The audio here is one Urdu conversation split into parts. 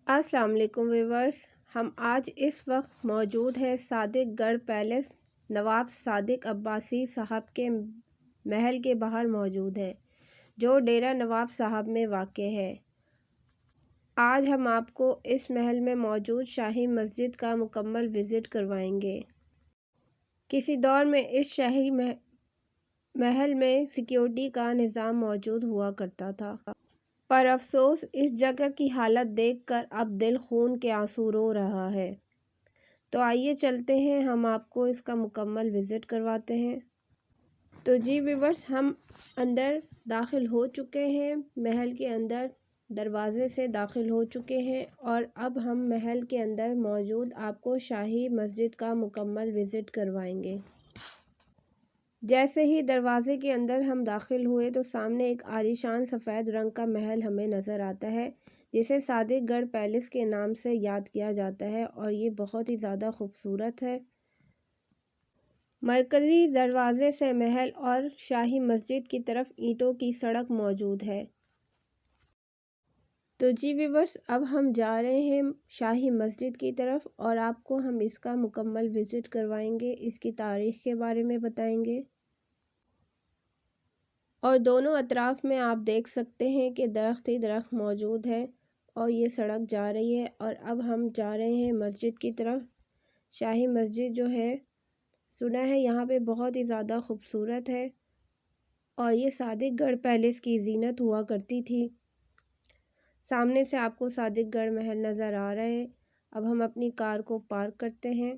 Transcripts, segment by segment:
السلام علیکم ویورز، ہم آج اس وقت موجود ہیں صادق گڑھ پیلس نواب صادق عباسی صاحب کے محل کے باہر موجود ہیں، جو ڈیرہ نواب صاحب میں واقع ہے۔ آج ہم آپ کو اس محل میں موجود شاہی مسجد کا مکمل وزٹ کروائیں گے۔ کسی دور میں اس شاہی محل میں سیکیورٹی کا نظام موجود ہوا کرتا تھا، پر افسوس اس جگہ کی حالت دیکھ کر اب دل خون کے آنسو رو رہا ہے۔ تو آئیے چلتے ہیں، ہم آپ کو اس کا مکمل وزٹ کرواتے ہیں۔ تو جی ویورز، ہم اندر داخل ہو چکے ہیں، محل کے اندر دروازے سے داخل ہو چکے ہیں، اور اب ہم محل کے اندر موجود آپ کو شاہی مسجد کا مکمل وزٹ کروائیں گے۔ جیسے ہی دروازے کے اندر ہم داخل ہوئے تو سامنے ایک عالیشان سفید رنگ کا محل ہمیں نظر آتا ہے، جسے صادق گڑھ پیلس کے نام سے یاد کیا جاتا ہے، اور یہ بہت ہی زیادہ خوبصورت ہے۔ مرکزی دروازے سے محل اور شاہی مسجد کی طرف اینٹوں کی سڑک موجود ہے۔ تو جی ویورز، اب ہم جا رہے ہیں شاہی مسجد کی طرف، اور آپ کو ہم اس کا مکمل وزٹ کروائیں گے، اس کی تاریخ کے بارے میں بتائیں گے۔ اور دونوں اطراف میں آپ دیکھ سکتے ہیں کہ درخت ہی درخت موجود ہے، اور یہ سڑک جا رہی ہے، اور اب ہم جا رہے ہیں مسجد کی طرف۔ شاہی مسجد جو ہے، سنا ہے یہاں پہ بہت ہی زیادہ خوبصورت ہے، اور یہ صادق گڑھ پیلس کی زینت ہوا کرتی تھی۔ سامنے سے آپ کو صادق گڑھ محل نظر آ رہا ہے۔ اب ہم اپنی کار کو پارک کرتے ہیں۔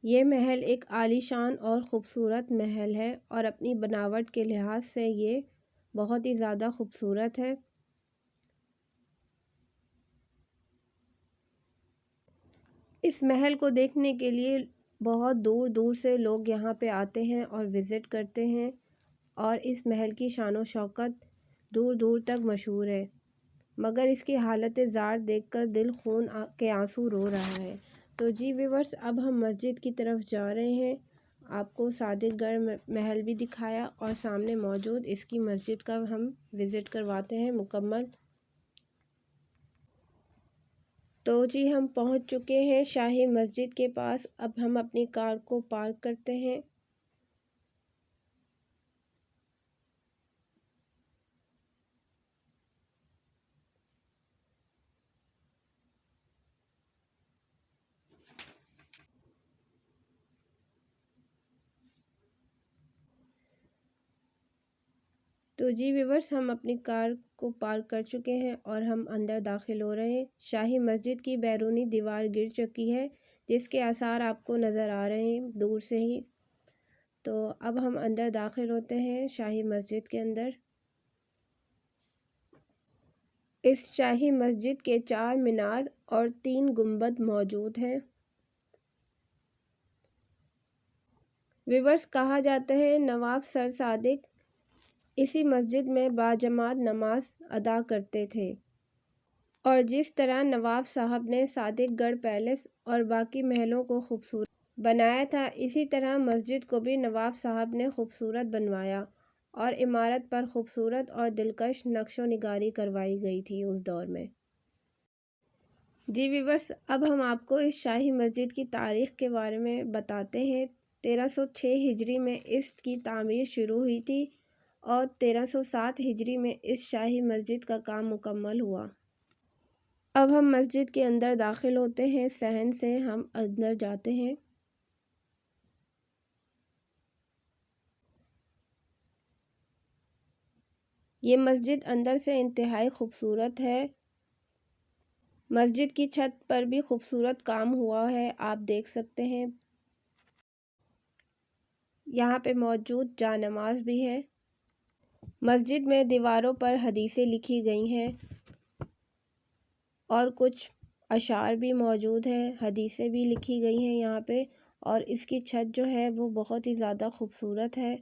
یہ محل ایک عالیشان اور خوبصورت محل ہے، اور اپنی بناوٹ کے لحاظ سے یہ بہت ہی زیادہ خوبصورت ہے۔ اس محل کو دیکھنے کے لیے بہت دور دور سے لوگ یہاں پہ آتے ہیں اور وزٹ کرتے ہیں، اور اس محل کی شان و شوکت دور دور تک مشہور ہے، مگر اس کی حالت زار دیکھ کر دل خون کے آنسو رو رہا ہے۔ تو جی ویورز، اب ہم مسجد کی طرف جا رہے ہیں۔ آپ کو صادق گڑھ محل بھی دکھایا، اور سامنے موجود اس کی مسجد کا ہم وزٹ کرواتے ہیں مکمل۔ تو جی ہم پہنچ چکے ہیں شاہی مسجد کے پاس۔ اب ہم اپنی کار کو پارک کرتے ہیں۔ تو جی ویورز، ہم اپنی کار کو پارک کر چکے ہیں، اور ہم اندر داخل ہو رہے ہیں۔ شاہی مسجد کی بیرونی دیوار گر چکی ہے، جس کے آثار آپ کو نظر آ رہے ہیں دور سے ہی۔ تو اب ہم اندر داخل ہوتے ہیں شاہی مسجد کے اندر۔ اس شاہی مسجد کے 4 مینار اور 3 گنبد موجود ہیں۔ ویورز، کہا جاتا ہے نواب سر صادق اسی مسجد میں باجماعت نماز ادا کرتے تھے، اور جس طرح نواب صاحب نے صادق گڑھ پیلس اور باقی محلوں کو خوبصورت بنایا تھا، اسی طرح مسجد کو بھی نواب صاحب نے خوبصورت بنوایا، اور عمارت پر خوبصورت اور دلکش نقش و نگاری کروائی گئی تھی اس دور میں۔ جی ویورز، اب ہم آپ کو اس شاہی مسجد کی تاریخ کے بارے میں بتاتے ہیں۔ 1306 ہجری میں اس کی تعمیر شروع ہوئی تھی، اور 1307 ہجری میں اس شاہی مسجد کا کام مکمل ہوا۔ اب ہم مسجد کے اندر داخل ہوتے ہیں، صحن سے ہم اندر جاتے ہیں۔ یہ مسجد اندر سے انتہائی خوبصورت ہے۔ مسجد کی چھت پر بھی خوبصورت کام ہوا ہے، آپ دیکھ سکتے ہیں۔ یہاں پہ موجود جا نماز بھی ہے۔ مسجد میں دیواروں پر حدیثیں لکھی گئی ہیں، اور کچھ اشعار بھی موجود ہیں، حدیثیں بھی لکھی گئی ہیں یہاں پہ، اور اس کی چھت جو ہے وہ بہت ہی زیادہ خوبصورت ہے۔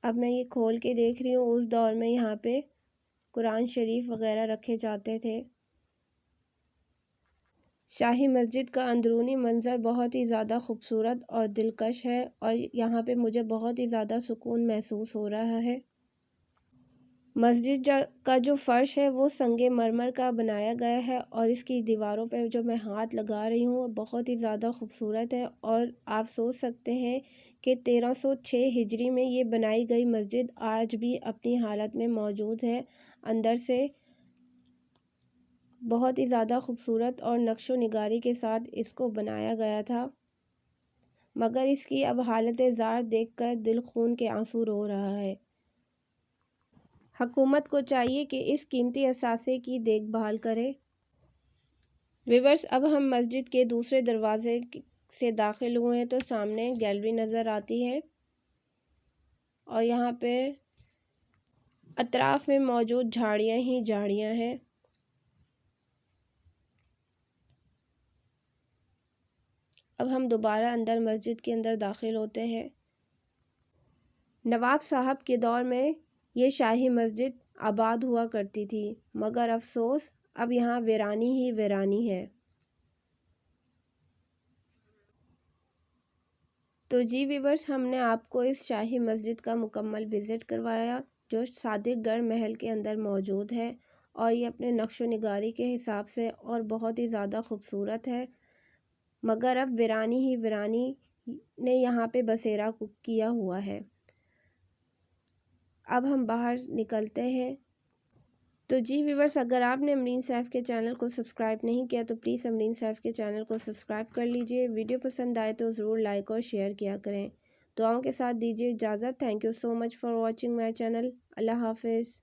اب میں یہ کھول کے دیکھ رہی ہوں، اس دور میں یہاں پہ قرآن شریف وغیرہ رکھے جاتے تھے۔ شاہی مسجد کا اندرونی منظر بہت ہی زیادہ خوبصورت اور دلکش ہے اور یہاں پہ مجھے بہت ہی زیادہ سکون محسوس ہو رہا ہے۔ مسجد کا جو فرش ہے وہ سنگ مرمر کا بنایا گیا ہے اور اس کی دیواروں پہ جو میں ہاتھ لگا رہی ہوں وہ بہت ہی زیادہ خوبصورت ہے، اور آپ سوچ سکتے ہیں کہ 1306 ہجری میں یہ بنائی گئی مسجد آج بھی اپنی حالت میں موجود ہے۔ اندر سے بہت ہی زیادہ خوبصورت اور نقش و نگاری کے ساتھ اس کو بنایا گیا تھا، مگر اس کی اب حالت زار دیکھ کر دل خون کے آنسو رو رہا ہے۔ حکومت کو چاہیے کہ اس قیمتی اثاثے کی دیکھ بھال کرے۔ ویورز، اب ہم مسجد کے دوسرے دروازے سے داخل ہوئے ہیں تو سامنے گیلری نظر آتی ہے اور یہاں پہ اطراف میں موجود جھاڑیاں ہی جھاڑیاں ہیں۔ اب ہم دوبارہ اندر مسجد کے اندر داخل ہوتے ہیں۔ نواب صاحب کے دور میں یہ شاہی مسجد آباد ہوا کرتی تھی، مگر افسوس اب یہاں ویرانی ہی ویرانی ہے۔ تو جی ویورز، ہم نے آپ کو اس شاہی مسجد کا مکمل وزٹ کروایا جو صادق گڑھ محل کے اندر موجود ہے، اور یہ اپنے نقش و نگاری کے حساب سے اور بہت ہی زیادہ خوبصورت ہے، مگر اب ویرانی ہی ویرانی نے یہاں پہ بسیرا کیا ہوا ہے۔ اب ہم باہر نکلتے ہیں۔ تو جی ویورز، اگر آپ نے امرین سیف کے چینل کو سبسکرائب نہیں کیا تو پلیز امرین سیف کے چینل کو سبسکرائب کر لیجئے۔ ویڈیو پسند آئے تو ضرور لائک اور شیئر کیا کریں۔ دعاؤں کے ساتھ دیجیے اجازت۔ Thank you so much for watching my channel. اللہ حافظ۔